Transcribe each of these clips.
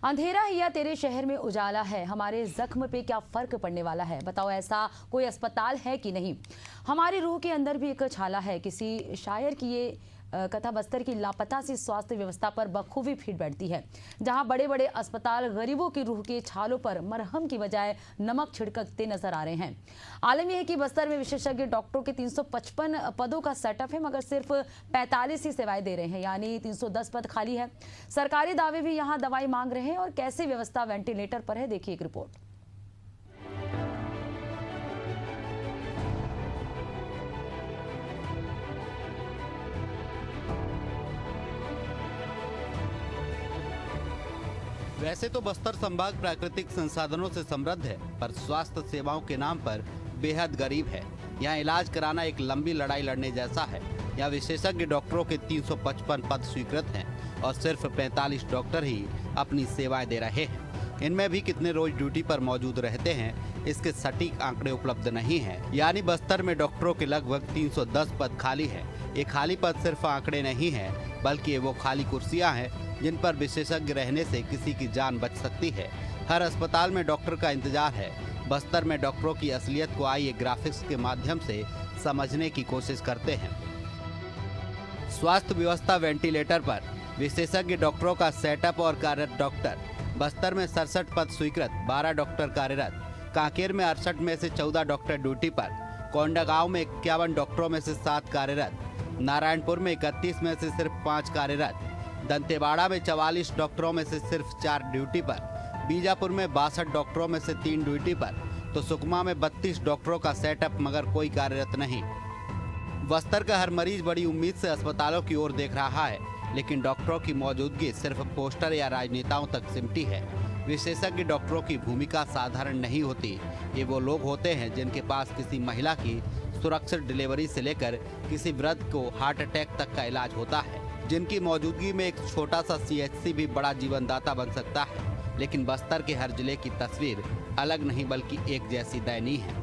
अंधेरा ही या तेरे शहर में उजाला है, हमारे जख्म पे क्या फर्क पड़ने वाला है। बताओ ऐसा कोई अस्पताल है कि नहीं। हमारी रूह के अंदर भी एक छाला है। किसी शायर की ये कथा बस्तर की लापता सी स्वास्थ्य व्यवस्था पर बखूबी फिट बैठती है, जहां बड़े बड़े अस्पताल गरीबों की रूह के छालों पर मरहम की बजाय नमक छिड़कते नजर आ रहे हैं। आलम यह है कि बस्तर में विशेषज्ञ डॉक्टरों के 355 पदों का सेटअप है, मगर सिर्फ 45 ही सेवाएं दे रहे हैं, यानी 310 पद खाली है। सरकारी दावे भी यहां दवाई मांग रहे हैं और कैसे व्यवस्था वेंटिलेटर पर है, देखिए एक रिपोर्ट। वैसे तो बस्तर संभाग प्राकृतिक संसाधनों से समृद्ध है, पर स्वास्थ्य सेवाओं के नाम पर बेहद गरीब है। यहाँ इलाज कराना एक लंबी लड़ाई लड़ने जैसा है। यहाँ विशेषज्ञ डॉक्टरों के 355 पद स्वीकृत हैं और सिर्फ 45 डॉक्टर ही अपनी सेवाएं दे रहे हैं। इनमें भी कितने रोज ड्यूटी पर मौजूद रहते हैं, इसके सटीक आंकड़े उपलब्ध नहीं है। यानी बस्तर में डॉक्टरों के लगभग 310 पद खाली है। ये खाली पद सिर्फ आंकड़े नहीं है, बल्कि ये वो खाली कुर्सियां हैं जिन पर विशेषज्ञ रहने से किसी की जान बच सकती है। हर अस्पताल में डॉक्टर का इंतजार है। बस्तर में डॉक्टरों की असलियत को आइए ग्राफिक्स के माध्यम से समझने की कोशिश करते हैं। स्वास्थ्य व्यवस्था वेंटिलेटर पर, विशेषज्ञ डॉक्टरों का सेटअप और कार्यरत डॉक्टर। बस्तर में 67 पद स्वीकृत, 12 डॉक्टर कार्यरत। कांकेर में 68 में से 14 डॉक्टर ड्यूटी पर। कोंडागांव में 51 डॉक्टरों में से 7 कार्यरत। नारायणपुर में 31 में से सिर्फ 5 कार्यरत। दंतेवाड़ा में 44 डॉक्टरों में से सिर्फ 4 ड्यूटी पर। बीजापुर में 62 डॉक्टरों में से 3 ड्यूटी पर। तो सुकमा में 32 डॉक्टरों का सेटअप, मगर कोई कार्यरत नहीं। बस्तर का हर मरीज बड़ी उम्मीद से अस्पतालों की ओर देख रहा है, लेकिन डॉक्टरों की मौजूदगी सिर्फ पोस्टर या राजनेताओं तक सिमटी है। विशेषज्ञ डॉक्टरों की भूमिका साधारण नहीं होती। ये वो लोग होते हैं जिनके पास किसी महिला की सुरक्षित डिलीवरी से लेकर किसी वृद्ध को हार्ट अटैक तक का इलाज होता है, जिनकी मौजूदगी में एक छोटा सा CHC भी बड़ा जीवनदाता बन सकता है। लेकिन बस्तर के हर जिले की तस्वीर अलग नहीं, बल्कि एक जैसी दयनीय है।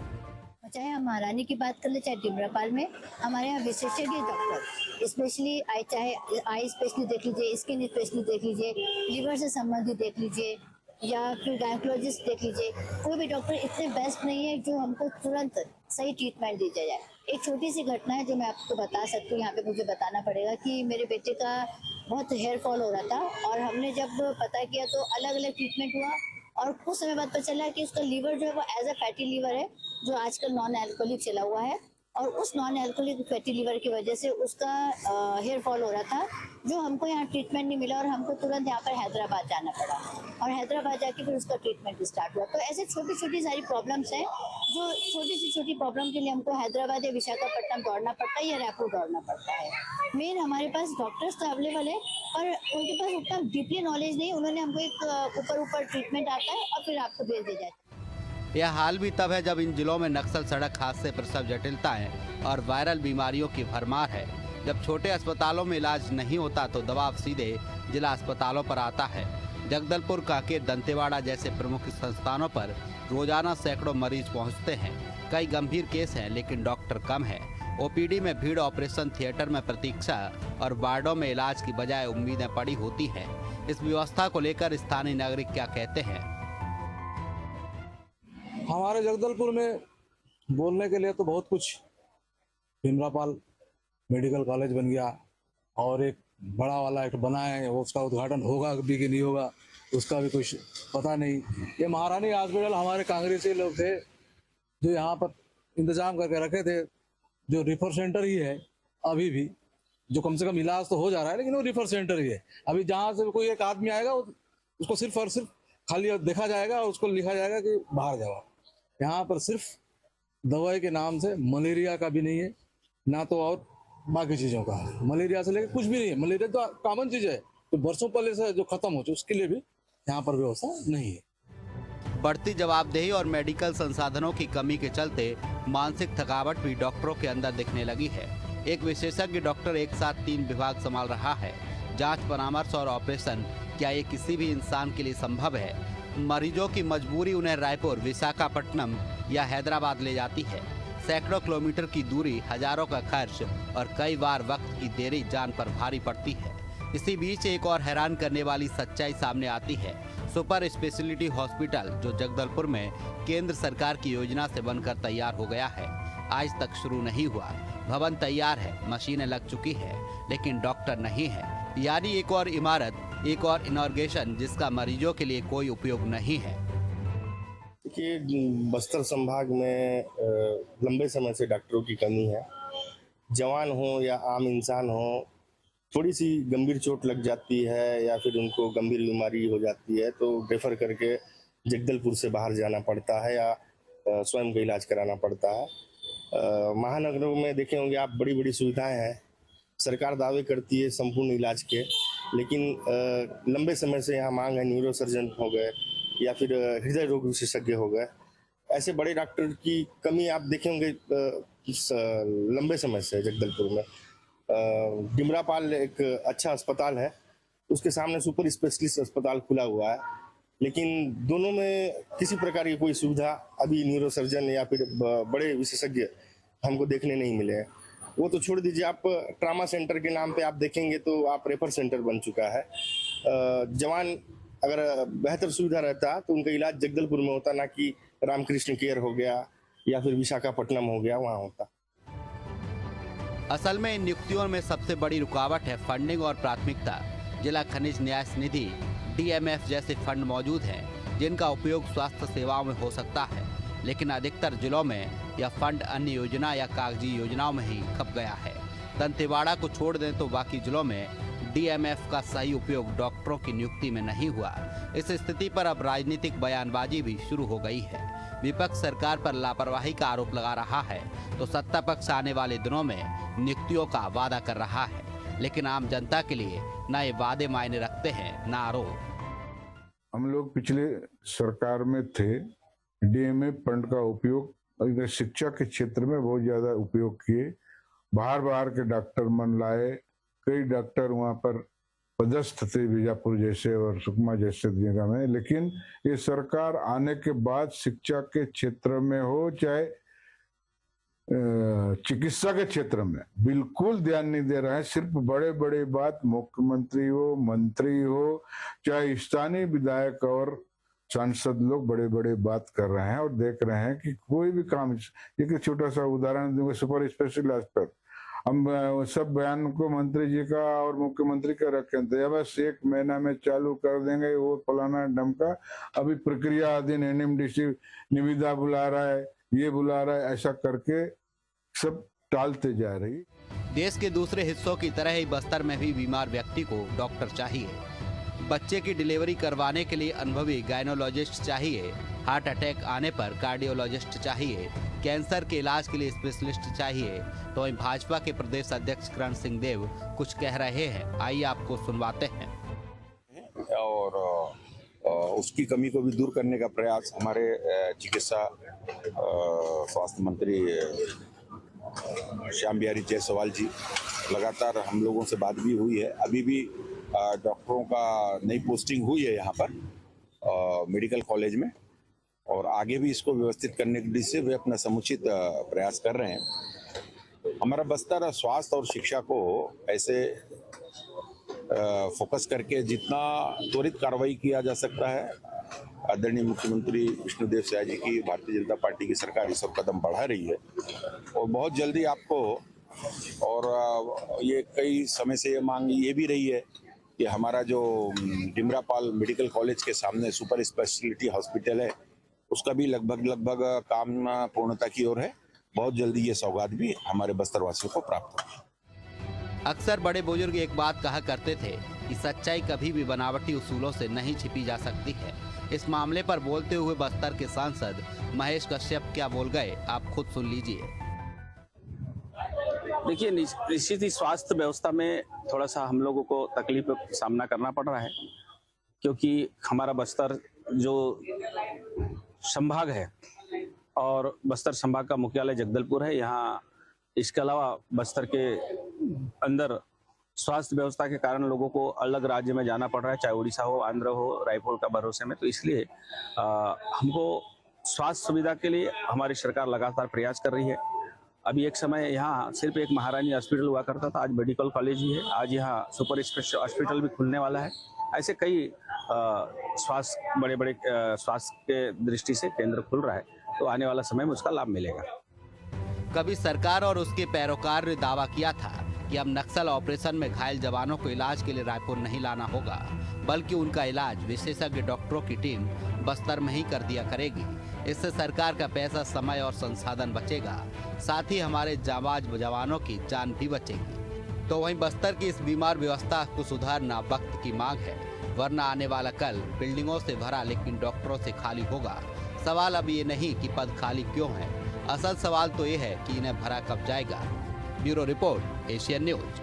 चाहे हम महारानी की बात कर ले, चाहे डिमरापाल में हमारे यहाँ विशेषज्ञ डॉक्टर, स्पेशली चाहे आई स्पेशलिस्ट देख लीजिए, स्किन स्पेशलिस्ट देख लीजिए, लिवर से संबंधित देख लीजिए, या फिर गायकोलॉजिस्ट देख लीजिए, कोई भी डॉक्टर इतने बेस्ट नहीं है जो हमको तुरंत सही ट्रीटमेंट दी जाए। एक छोटी सी घटना है जो मैं आपको बता सकती हूँ, यहाँ पे मुझे बताना पड़ेगा कि मेरे बेटे का बहुत हेयर फॉल हो रहा था और हमने जब पता किया तो अलग अलग ट्रीटमेंट हुआ और कुछ समय बाद पता चला कि उसका लीवर जो है वो एज अ फैटी लीवर है, जो आजकल नॉन एल्कोहलिक चला हुआ है, और उस नॉन एल्कोहलिक फैटी लीवर की वजह से उसका हेयर फॉल हो रहा था, जो हमको यहाँ ट्रीटमेंट नहीं मिला और हमको तुरंत यहाँ पर हैदराबाद जाना पड़ा और हैदराबाद जाके फिर उसका ट्रीटमेंट स्टार्ट हुआ। तो ऐसे छोटी छोटी सारी प्रॉब्लम्स हैं, जो छोटी प्रॉब्लम के लिए हमको हैदराबाद या विशाखापट्टनम दौड़ना पड़ता है या रायपुर दौड़ना पड़ता है। मेन हमारे पास डॉक्टर्स तो अवेलेबल है, पर उनके पास उतना डीपली नॉलेज नहीं। उन्होंने हमको एक ऊपर ट्रीटमेंट आता है और फिर आपको भेज दिया जाता है। यह हाल भी तब है जब इन जिलों में नक्सल सड़क हादसे, प्रसव जटिलताएं और वायरल बीमारियों की भरमार है। जब छोटे अस्पतालों में इलाज नहीं होता तो दबाव सीधे जिला अस्पतालों पर आता है। जगदलपुर, कांकेर, दंतेवाड़ा जैसे प्रमुख संस्थानों पर रोजाना सैकड़ों मरीज पहुंचते हैं। कई गंभीर केस हैं, लेकिन डॉक्टर कम है। OPD में भीड़, ऑपरेशन थिएटर में प्रतीक्षा और वार्डों में इलाज की बजाय उम्मीदें पड़ी होती हैं। इस व्यवस्था को लेकर स्थानीय नागरिक क्या कहते हैं? हमारे जगदलपुर में बोलने के लिए तो बहुत कुछ। डिमरापाल मेडिकल कॉलेज बन गया और एक बड़ा वाला एक बना है, उसका उद्घाटन होगा भी कि नहीं होगा उसका भी कुछ पता नहीं। ये महारानी हॉस्पिटल हमारे कांग्रेसी लोग थे जो यहाँ पर इंतजाम करके रखे थे, जो रिफर सेंटर ही है अभी भी, जो कम से कम इलाज तो हो जा रहा है, लेकिन वो रिफर सेंटर ही है। अभी जहाँ से कोई एक आदमी आएगा उसको सिर्फ और सिर्फ खाली देखा जाएगा और उसको लिखा जाएगा कि बाहर जाओ। यहाँ पर सिर्फ दवाई के नाम से मलेरिया का भी नहीं है, ना तो और बाकी चीज़ों का है। मलेरिया से लेकर कुछ भी नहीं है। मलेरिया तो कॉमन चीज़ है, तो बरसों पहले से जो खत्म हो चुकी, उसके लिए भी यहाँ पर व्यवस्था नहीं है। बढ़ती जवाबदेही और मेडिकल संसाधनों की कमी के चलते मानसिक थकावट भी डॉक्टरों के अंदर दिखने लगी है। एक विशेषज्ञ डॉक्टर एक साथ 3 विभाग संभाल रहा है। जांच, परामर्श और ऑपरेशन, क्या ये किसी भी इंसान के लिए संभव है? मरीजों की मजबूरी उन्हें रायपुर, विशाखापट्टनम या हैदराबाद ले जाती है। सैकड़ों किलोमीटर की दूरी, हजारों का खर्च और कई बार वक्त की देरी जान पर भारी पड़ती है। इसी बीच एक और हैरान करने वाली सच्चाई सामने आती है। सुपर स्पेशलिटी हॉस्पिटल जो जगदलपुर में केंद्र सरकार की योजना से बनकर तैयार हो गया है, आज तक शुरू नहीं हुआ। भवन तैयार है, मशीनें लग चुकी है, लेकिन डॉक्टर नहीं है। यानी एक और इमारत, एक और इनॉर्गेशन जिसका मरीजों के लिए कोई उपयोग नहीं है। देखिए, बस्तर संभाग में लंबे समय से डॉक्टरों की कमी है। जवान हो या आम इंसान हो, थोड़ी सी गंभीर चोट लग जाती है या फिर उनको गंभीर बीमारी हो जाती है तो रेफर करके जगदलपुर से बाहर जाना पड़ता है या स्वयं का इलाज कराना पड़ता है। महानगरों में देखे होंगे आप, बड़ी बड़ी सुविधाएं हैं, सरकार दावे करती है संपूर्ण इलाज के, लेकिन लंबे समय से यहाँ मांग है न्यूरो सर्जन हो गए या फिर हृदय रोग विशेषज्ञ हो गए। ऐसे बड़े डॉक्टर की कमी आप देखे होंगे लंबे समय से जगदलपुर में। डिमरापाल एक अच्छा अस्पताल है, उसके सामने सुपर स्पेशलिस्ट अस्पताल खुला हुआ है, लेकिन दोनों में किसी प्रकार की कोई सुविधा अभी न्यूरो सर्जन या फिर बड़े विशेषज्ञ हमको देखने नहीं मिले हैं। वो तो छोड़ दीजिए, आप ट्रामा सेंटर के नाम पे आप देखेंगे तो आप रेफर सेंटर बन चुका है। जवान अगर बेहतर सुविधा रहता तो उनका इलाज जगदलपुर में होता, ना कि रामकृष्ण केयर हो गया या फिर विशाखापट्टनम हो गया, वहाँ होता। असल में इन नियुक्तियों में सबसे बड़ी रुकावट है फंडिंग और प्राथमिकता। जिला खनिज न्यास निधि DMF जैसे फंड मौजूद हैं, जिनका उपयोग स्वास्थ्य सेवाओं में हो सकता है, लेकिन अधिकतर जिलों में यह फंड अन्य योजना या कागजी योजनाओं में ही खप गया है। दंतेवाड़ा को छोड़ दें तो बाकी जिलों में DMF का सही उपयोग डॉक्टरों की नियुक्ति में नहीं हुआ। इस स्थिति पर अब राजनीतिक बयानबाजी भी शुरू हो गई है। विपक्ष सरकार पर लापरवाही का आरोप लगा रहा है तो सत्ता पक्ष आने वाले दिनों में नियुक्तियों का वादा कर रहा है, लेकिन आम जनता के लिए न ये वादे मायने रखते हैं न आरोप। हम लोग पिछले सरकार में थे, DMF फंड का उपयोग इधर शिक्षा के क्षेत्र में बहुत ज्यादा उपयोग किए। बाहर के डॉक्टर मन लाए, कई डॉक्टर वहाँ पर पदस्थ थे बीजापुर जैसे और सुकमा जैसे जगह में, लेकिन ये सरकार आने के बाद शिक्षा के क्षेत्र में हो चाहे चिकित्सा के क्षेत्र में बिल्कुल ध्यान नहीं दे रहा है। सिर्फ बड़े बड़े बात, मुख्यमंत्री हो, मंत्री हो, चाहे स्थानीय विधायक और सांसद लोग बड़े बड़े बात कर रहे हैं और देख रहे हैं कि कोई भी काम। एक छोटा सा उदाहरण दूंगा, सुपर स्पेशल अस्पताल, हम सब बयान को मंत्री जी का और मुख्यमंत्री का रखे थे, बस 1 महीना में चालू कर देंगे, वो फलाना ढमका, अभी प्रक्रिया अधीन NMDC निविदा बुला रहा है, ये बुला रहा है, ऐसा करके सब टालते जा रही। देश के दूसरे हिस्सों की तरह ही बस्तर में भी बीमार व्यक्ति को डॉक्टर चाहिए। बच्चे की डिलीवरी करवाने के लिए अनुभवी गायनोलॉजिस्ट चाहिए, हार्ट अटैक आने पर कार्डियोलॉजिस्ट चाहिए, कैंसर के इलाज के लिए स्पेशलिस्ट चाहिए। तो वहीं भाजपा के प्रदेश अध्यक्ष करण सिंह देव कुछ कह रहे हैं, आइए आपको सुनवाते हैं। और उसकी कमी को भी दूर करने का प्रयास हमारे चिकित्सा स्वास्थ्य मंत्री श्याम बिहारी जायसवाल जी, लगातार हम लोगों से बात भी हुई है। अभी भी डॉक्टरों का नई पोस्टिंग हुई है यहाँ पर मेडिकल कॉलेज में, और आगे भी इसको व्यवस्थित करने के लिए वे अपना समुचित प्रयास कर रहे हैं। हमारा बस्तर स्वास्थ्य और शिक्षा को ऐसे फोकस करके जितना त्वरित कार्रवाई किया जा सकता है, आदरणीय मुख्यमंत्री विष्णुदेव साय जी की भारतीय जनता पार्टी की सरकार इस सब कदम बढ़ा रही है और बहुत जल्दी आपको, और ये कई समय से ये मांग ये भी रही है कि हमारा जो डिमरापाल मेडिकल कॉलेज के सामने सुपर स्पेशलिटी हॉस्पिटल है, उसका भी लगभग काम पूर्णता की ओर है। बहुत जल्दी ये सौगात भी हमारे बस्तर वासियों को प्राप्त होगी। अक्सर बड़े बुजुर्ग एक बात कहा करते थे कि सच्चाई कभी भी बनावटी उसूलों से नहीं छिपी जा सकती है। इस मामले पर बोलते हुए बस्तर के सांसद महेश कश्यप क्या बोल गए, आप खुद सुन लीजिए। देखिए, निश्चित ही स्वास्थ्य व्यवस्था में थोड़ा सा हम लोगों को तकलीफ का सामना करना पड़ रहा है, क्योंकि हमारा बस्तर जो संभाग है और बस्तर संभाग का मुख्यालय जगदलपुर है, यहाँ इसके अलावा बस्तर के अंदर स्वास्थ्य व्यवस्था के कारण लोगों को अलग राज्य में जाना पड़ रहा है, चाहे उड़ीसा हो, आंध्र हो, रायपुर का भरोसे में। तो इसलिए हमको स्वास्थ्य सुविधा के लिए हमारी सरकार लगातार प्रयास कर रही है। अभी एक समय यहाँ सिर्फ एक महारानी हॉस्पिटल हुआ करता था, आज मेडिकल कॉलेज ही है। आज यहाँ सुपर स्पेशल हॉस्पिटल भी खुलने वाला है ऐसे कई स्वास्थ्य बड़े बड़े स्वास्थ्य के दृष्टि से केंद्र खुल रहा है, तो आने वाला समय में उसका लाभ मिलेगा। कभी सरकार और उसके पैरोकार ने दावा किया था कि अब नक्सल ऑपरेशन में घायल जवानों को इलाज के लिए रायपुर नहीं लाना होगा, बल्कि उनका इलाज विशेषज्ञ डॉक्टरों की टीम बस्तर में ही कर दिया करेगी। इससे सरकार का पैसा, समय और संसाधन बचेगा, साथ ही हमारे जाबाज जवानों की जान भी बचेगी। तो वहीं बस्तर की इस बीमार व्यवस्था को सुधारना वक्त की मांग है, वरना आने वाला कल बिल्डिंगों से भरा लेकिन डॉक्टरों से खाली होगा। सवाल अब ये नहीं कि पद खाली क्यों है, असल सवाल तो ये है कि इन्हें भरा कब जाएगा। Bureau report, Asian news.